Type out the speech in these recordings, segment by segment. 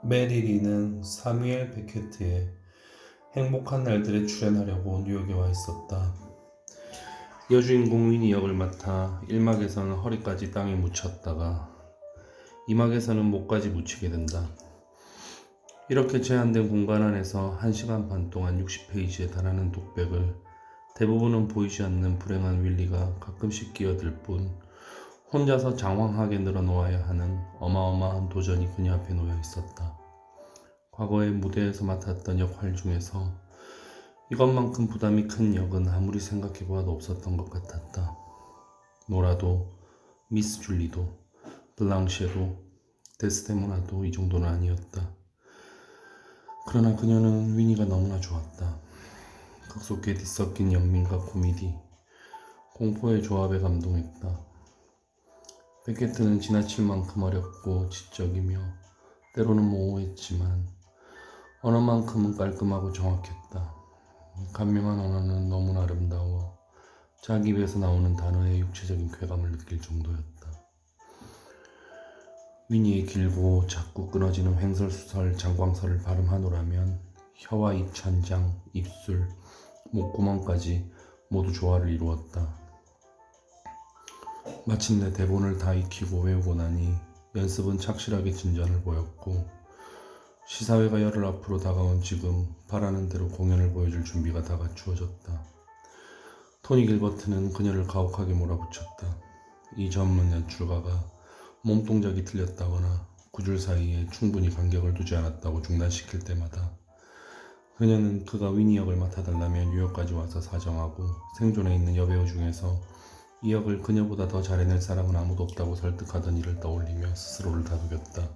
메리리는 사뮤엘 베케트의 행복한 날들에 출연하려고 뉴욕에 와 있었다. 여주인공 위니 역을 맡아 1막에서는 허리까지 땅에 묻혔다가 2막에서는 목까지 묻히게 된다. 이렇게 제한된 공간 안에서 1시간 반 동안 60페이지에 달하는 독백을 대부분은 보이지 않는 불행한 윌리가 가끔씩 끼어들 뿐 혼자서 장황하게 늘어놓아야 하는 어마어마한 도전이 그녀 앞에 놓여 있었다. 과거에 무대에서 맡았던 역할 중에서 이것만큼 부담이 큰 역은 아무리 생각해보아도 없었던 것 같았다. 노라도, 미스 줄리도, 블랑쉐도, 데스데모나도 이 정도는 아니었다. 그러나 그녀는 위니가 너무나 좋았다. 극 속에 뒤섞인 연민과 코미디, 공포의 조합에 감동했다. 베케트는 지나칠 만큼 어렵고 지적이며 때로는 모호했지만 언어만큼은 깔끔하고 정확했다. 간명한 언어는 너무나 아름다워 자기 입에서 나오는 단어의 육체적인 쾌감을 느낄 정도였다. 위니의 길고 자꾸 끊어지는 횡설수설 장광설을 발음하노라면 혀와 입천장, 입술, 목구멍까지 모두 조화를 이루었다. 마침내 대본을 다 익히고 외우고 나니 연습은 착실하게 진전을 보였고 시사회가 열흘 앞으로 다가온 지금 바라는 대로 공연을 보여줄 준비가 다 갖추어졌다. 토니 길버트는 그녀를 가혹하게 몰아붙였다. 이 전문 연출가가 몸동작이 틀렸다거나 구줄 사이에 충분히 간격을 두지 않았다고 중단시킬 때마다 그녀는 그가 위니 역을 맡아달라면 뉴욕까지 와서 사정하고 생존해 있는 여배우 중에서 이 역을 그녀보다 더 잘해낼 사람은 아무도 없다고 설득하던 일을 떠올리며 스스로를 다독였다.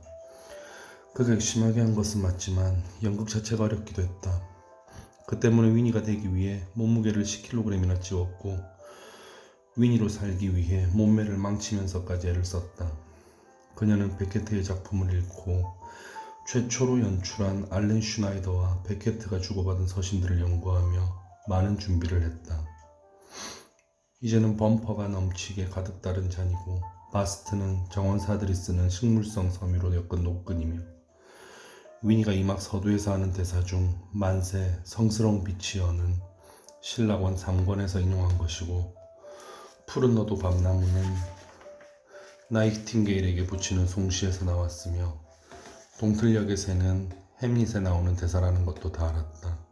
그가 심하게 한 것은 맞지만 연극 자체가 어렵기도 했다. 그 때문에 위니가 되기 위해 몸무게를 10kg이나 찌웠고 위니로 살기 위해 몸매를 망치면서까지 애를 썼다. 그녀는 베케트의 작품을 읽고 최초로 연출한 알렌 슈나이더와 베케트가 주고받은 서신들을 연구하며 많은 준비를 했다. 이제는 범퍼가 넘치게 가득 따른 잔이고 바스트는 정원사들이 쓰는 식물성 섬유로 엮은 노끈이며 위니가 이막 서두에서 하는 대사 중 만세 성스러운 빛이 여는 신라권 3권에서 인용한 것이고 푸른 너도 밤나무는 나이팅게일에게 붙이는 송시에서 나왔으며 동틀역의 새는 햄릿에 나오는 대사라는 것도 다 알았다.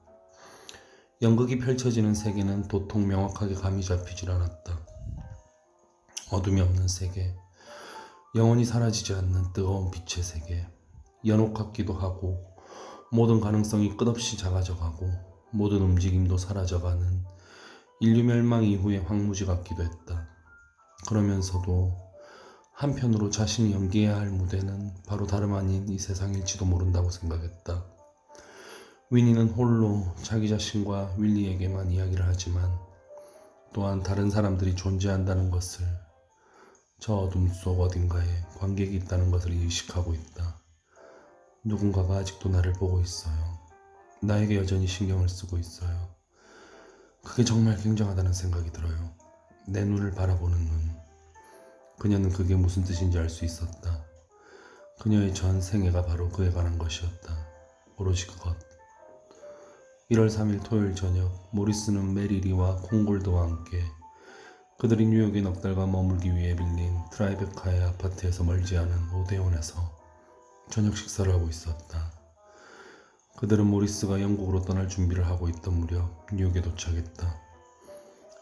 연극이 펼쳐지는 세계는 도통 명확하게 감이 잡히질 않았다. 어둠이 없는 세계, 영원히 사라지지 않는 뜨거운 빛의 세계, 연옥 같기도 하고 모든 가능성이 끝없이 작아져가고 모든 움직임도 사라져가는 인류 멸망 이후의 황무지 같기도 했다. 그러면서도 한편으로 자신이 연기해야 할 무대는 바로 다름 아닌 이 세상일지도 모른다고 생각했다. 위니는 홀로 자기 자신과 윌리에게만 이야기를 하지만 또한 다른 사람들이 존재한다는 것을, 저 어둠 속 어딘가에 관객이 있다는 것을 의식하고 있다. 누군가가 아직도 나를 보고 있어요. 나에게 여전히 신경을 쓰고 있어요. 그게 정말 굉장하다는 생각이 들어요. 내 눈을 바라보는 눈. 그녀는 그게 무슨 뜻인지 알 수 있었다. 그녀의 전 생애가 바로 그에 관한 것이었다. 오로지 그것. 1월 3일 토요일 저녁, 모리스는 메리리와 콩골드와 함께 그들이 뉴욕에 넉 달간 머물기 위해 빌린 트라이베카의 아파트에서 멀지 않은 오데온에서 저녁 식사를 하고 있었다. 그들은 모리스가 영국으로 떠날 준비를 하고 있던 무렵 뉴욕에 도착했다.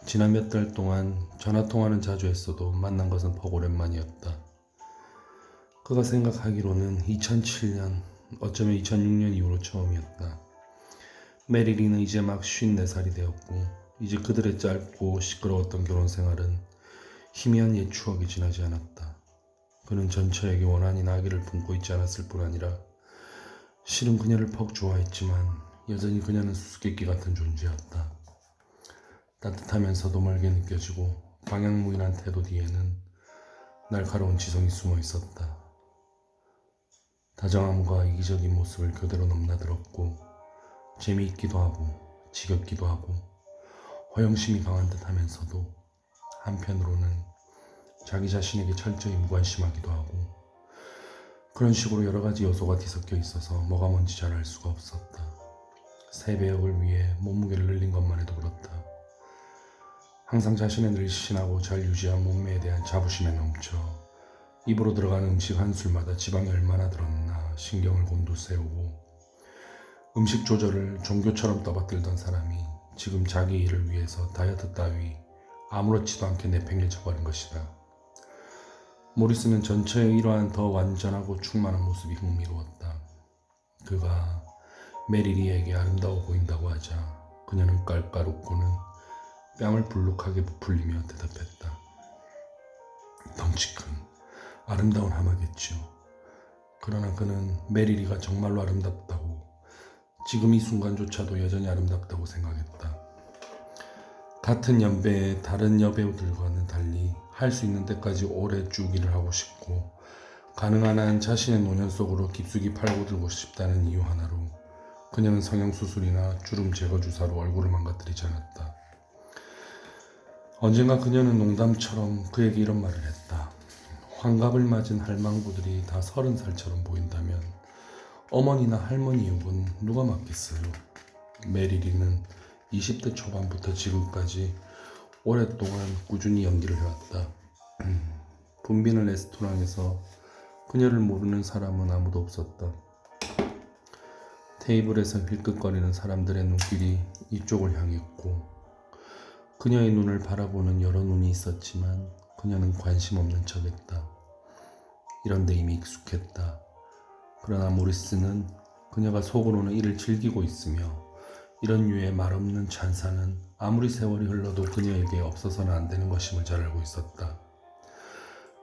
지난 몇 달 동안 전화통화는 자주 했어도 만난 것은 퍽 오랜만이었다. 그가 생각하기로는 2007년, 어쩌면 2006년 이후로 처음이었다. 메리리는 이제 막 54살이 되었고 이제 그들의 짧고 시끄러웠던 결혼 생활은 희미한 옛 추억이 지나지 않았다. 그는 전처에게 원한인 아기를 품고 있지 않았을 뿐 아니라 실은 그녀를 퍽 좋아했지만 여전히 그녀는 수수께끼 같은 존재였다. 따뜻하면서도 멀게 느껴지고 방향무인한 태도 뒤에는 날카로운 지성이 숨어 있었다. 다정함과 이기적인 모습을 그대로 넘나들었고 재미있기도 하고 지겹기도 하고 허영심이 강한 듯 하면서도 한편으로는 자기 자신에게 철저히 무관심하기도 하고 그런 식으로 여러 가지 요소가 뒤섞여 있어서 뭐가 뭔지 잘 알 수가 없었다. 새 배역을 위해 몸무게를 늘린 것만 해도 그렇다. 항상 자신의 늘씬하고 잘 유지한 몸매에 대한 자부심에 넘쳐 입으로 들어가는 음식 한 술마다 지방이 얼마나 들었나 신경을 곤두세우고 음식 조절을 종교처럼 떠받들던 사람이 지금 자기 일을 위해서 다이어트 따위 아무렇지도 않게 내팽개쳐버린 것이다. 모리스는 전처의 이러한 더 완전하고 충만한 모습이 흥미로웠다. 그가 메리리에게 아름다워 보인다고 하자 그녀는 깔깔 웃고는 뺨을 불룩하게 부풀리며 대답했다. 덩치 큰 아름다운 하마겠지요. 그러나 그는 메리리가 정말로 아름답다고 지금 이 순간조차도 여전히 아름답다고 생각했다. 같은 연배의 다른 여배우들과는 달리 할 수 있는 데까지 오래 쭉 일을 하고 싶고 가능한 한 자신의 노년 속으로 깊숙이 파고들고 싶다는 이유 하나로 그녀는 성형수술이나 주름 제거 주사로 얼굴을 망가뜨리지 않았다. 언젠가 그녀는 농담처럼 그에게 이런 말을 했다. 환갑을 맞은 할망구들이 다 30살처럼 보인다면 어머니나 할머니 역은 누가 맡겠어요? 메리리는 20대 초반부터 지금까지 오랫동안 꾸준히 연기를 해왔다. 붐비는 레스토랑에서 그녀를 모르는 사람은 아무도 없었다. 테이블에서 힐끗거리는 사람들의 눈길이 이쪽을 향했고 그녀의 눈을 바라보는 여러 눈이 있었지만 그녀는 관심 없는 척했다. 이런 데 이미 익숙했다. 그러나 모리스는 그녀가 속으로는 이를 즐기고 있으며 이런 류의 말없는 찬사는 아무리 세월이 흘러도 그녀에게 없어서는 안 되는 것임을 잘 알고 있었다.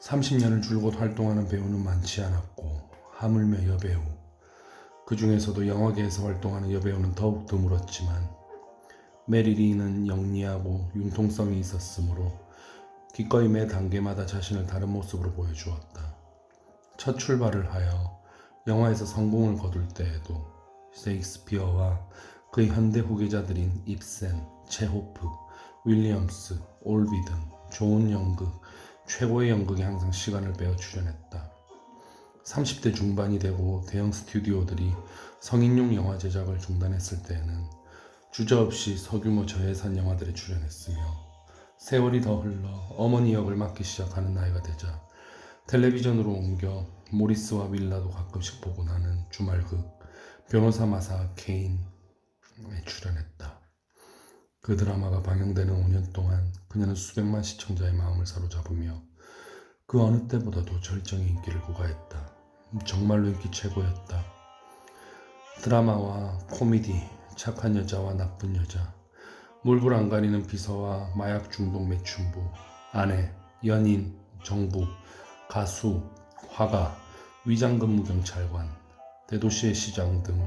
30년을 줄곧 활동하는 배우는 많지 않았고 하물며 여배우, 그 중에서도 영화계에서 활동하는 여배우는 더욱 드물었지만 메리리는 영리하고 융통성이 있었으므로 기꺼이 매 단계마다 자신을 다른 모습으로 보여주었다. 첫 출발을 하여 영화에서 성공을 거둘 때에도 셰익스피어와 그의 현대 후계자들인 입센, 체호프, 윌리엄스, 올비 등 좋은 연극, 최고의 연극에 항상 시간을 빼어 출연했다. 30대 중반이 되고 대형 스튜디오들이 성인용 영화 제작을 중단했을 때에는 주저없이 소규모 저예산 영화들에 출연했으며 세월이 더 흘러 어머니 역을 맡기 시작하는 나이가 되자 텔레비전으로 옮겨 모리스와 윌라도 가끔씩 보고 나는 주말극 변호사 마사 케인에 출연했다. 그 드라마가 방영되는 5년 동안 그녀는 수백만 시청자의 마음을 사로잡으며 그 어느 때보다도 절정의 인기를 구가했다. 정말로 인기 최고였다. 드라마와 코미디, 착한 여자와 나쁜 여자, 물불 안 가리는 비서와 마약 중독 매춘부, 아내, 연인, 정부, 가수, 화가, 위장근무 경찰관, 대도시의 시장 등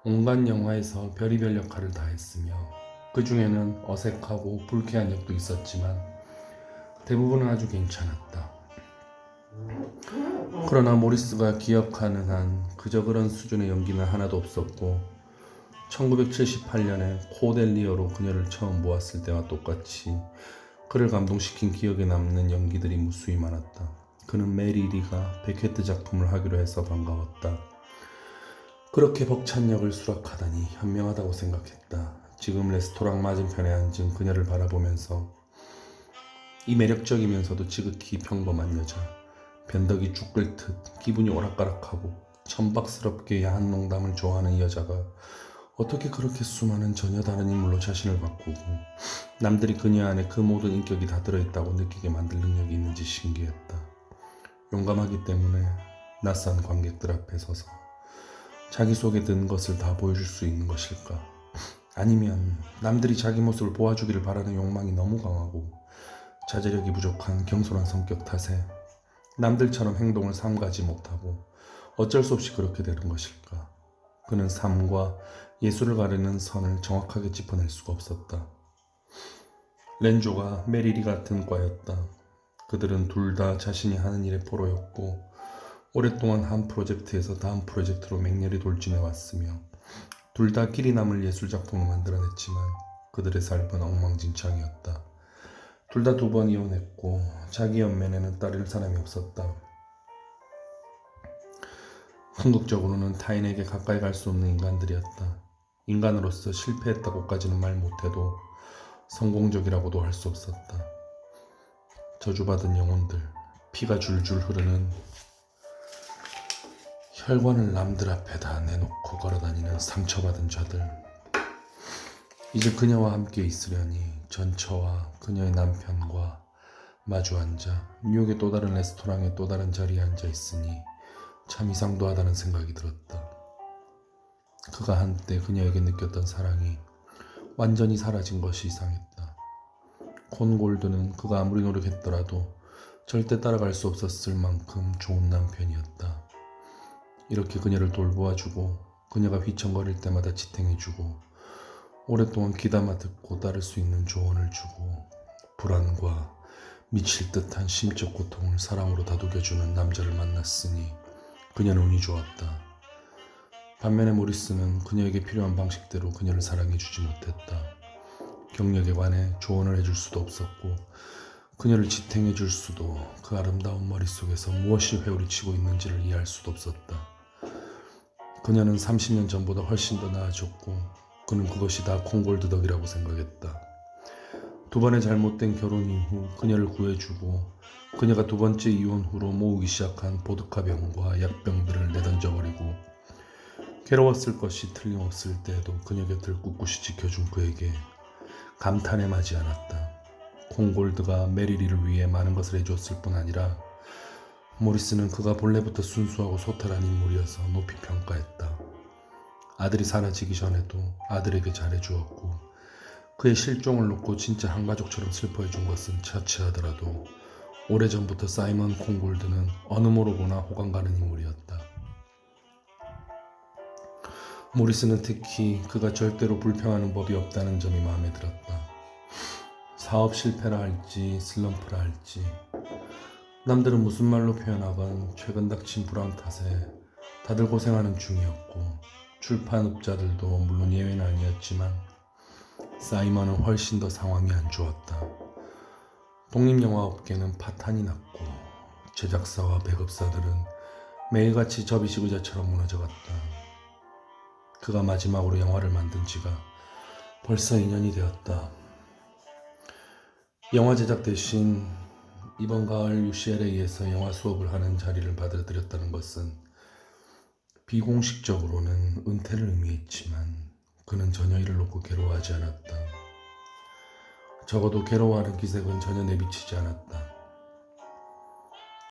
온갖 영화에서 별의별 역할을 다했으며 그 중에는 어색하고 불쾌한 역도 있었지만 대부분은 아주 괜찮았다. 그러나 모리스가 기억하는 한 그저 그런 수준의 연기는 하나도 없었고 1978년에 코델리어로 그녀를 처음 보았을 때와 똑같이 그를 감동시킨 기억에 남는 연기들이 무수히 많았다. 그는 메리리가 베케트 작품을 하기로 해서 반가웠다. 그렇게 벅찬 역을 수락하다니 현명하다고 생각했다. 지금 레스토랑 맞은편에 앉은 그녀를 바라보면서 이 매력적이면서도 지극히 평범한 여자, 변덕이 쭉 끓듯 기분이 오락가락하고 천박스럽게 야한 농담을 좋아하는 이 여자가 어떻게 그렇게 수많은 전혀 다른 인물로 자신을 바꾸고 남들이 그녀 안에 그 모든 인격이 다 들어있다고 느끼게 만들 능력이 있는지 신기했다. 용감하기 때문에 낯선 관객들 앞에 서서 자기 속에 든 것을 다 보여줄 수 있는 것일까? 아니면 남들이 자기 모습을 보아주기를 바라는 욕망이 너무 강하고 자제력이 부족한 경솔한 성격 탓에 남들처럼 행동을 삼가지 못하고 어쩔 수 없이 그렇게 되는 것일까? 그는 삶과 예술을 가르는 선을 정확하게 짚어낼 수가 없었다. 렌조가 메리리 같은 과였다. 그들은 둘 다 자신이 하는 일에 포로였고 오랫동안 한 프로젝트에서 다음 프로젝트로 맹렬히 돌진해 왔으며 둘 다 길이 남을 예술작품을 만들어냈지만 그들의 삶은 엉망진창이었다. 둘 다 2번 이혼했고 자기 옆면에는 따를 사람이 없었다. 궁극적으로는 타인에게 가까이 갈 수 없는 인간들이었다. 인간으로서 실패했다고까지는 말 못해도 성공적이라고도 할 수 없었다. 저주받은 영혼들, 피가 줄줄 흐르는 혈관을 남들 앞에다 내놓고 걸어다니는 상처받은 자들. 이제 그녀와 함께 있으려니 전처와 그녀의 남편과 마주 앉아 뉴욕의 또 다른 레스토랑의 또 다른 자리에 앉아 있으니 참 이상도하다는 생각이 들었다. 그가 한때 그녀에게 느꼈던 사랑이 완전히 사라진 것이 이상했다. 콘 골드는 그가 아무리 노력했더라도 절대 따라갈 수 없었을 만큼 좋은 남편이었다. 이렇게 그녀를 돌보아주고 그녀가 휘청거릴 때마다 지탱해주고 오랫동안 귀담아 듣고 따를 수 있는 조언을 주고 불안과 미칠 듯한 심적 고통을 사랑으로 다독여주는 남자를 만났으니 그녀는 운이 좋았다. 반면에 모리스는 그녀에게 필요한 방식대로 그녀를 사랑해주지 못했다. 경력에 관해 조언을 해줄 수도 없었고 그녀를 지탱해줄 수도 그 아름다운 머릿속에서 무엇이 회오리치고 있는지를 이해할 수도 없었다. 그녀는 30년 전보다 훨씬 더 나아졌고 그는 그것이 다 콩골드 덕이라고 생각했다. 두 번의 잘못된 결혼 이후 그녀를 구해주고 그녀가 두 번째 이혼 후로 모으기 시작한 보드카병과 약병들을 내던져버리고 괴로웠을 것이 틀림없을 때에도 그녀 곁을 꿋꿋이 지켜준 그에게 감탄에 마지 않았다. 콩골드가 메리리를 위해 많은 것을 해주었을 뿐 아니라 모리스는 그가 본래부터 순수하고 소탈한 인물이어서 높이 평가했다. 아들이 사라지기 전에도 아들에게 잘해주었고 그의 실종을 놓고 진짜 한가족처럼 슬퍼해준 것은 차치하더라도 오래전부터 사이먼 콩골드는 어느 모로 보나 호감 가는 인물이었다. 모리스는 특히 그가 절대로 불평하는 법이 없다는 점이 마음에 들었다. 사업 실패라 할지 슬럼프라 할지 남들은 무슨 말로 표현하건 최근 닥친 불황 탓에 다들 고생하는 중이었고 출판업자들도 물론 예외는 아니었지만 사이먼은 훨씬 더 상황이 안 좋았다. 독립영화업계는 파탄이 났고 제작사와 배급사들은 매일같이 접이식 의자처럼 무너져갔다. 그가 마지막으로 영화를 만든 지가 벌써 2년이 되었다. 영화 제작 대신 이번 가을 UCLA에서 영화 수업을 하는 자리를 받아들였다는 것은 비공식적으로는 은퇴를 의미했지만 그는 전혀 이를 놓고 괴로워하지 않았다. 적어도 괴로워하는 기색은 전혀 내비치지 않았다.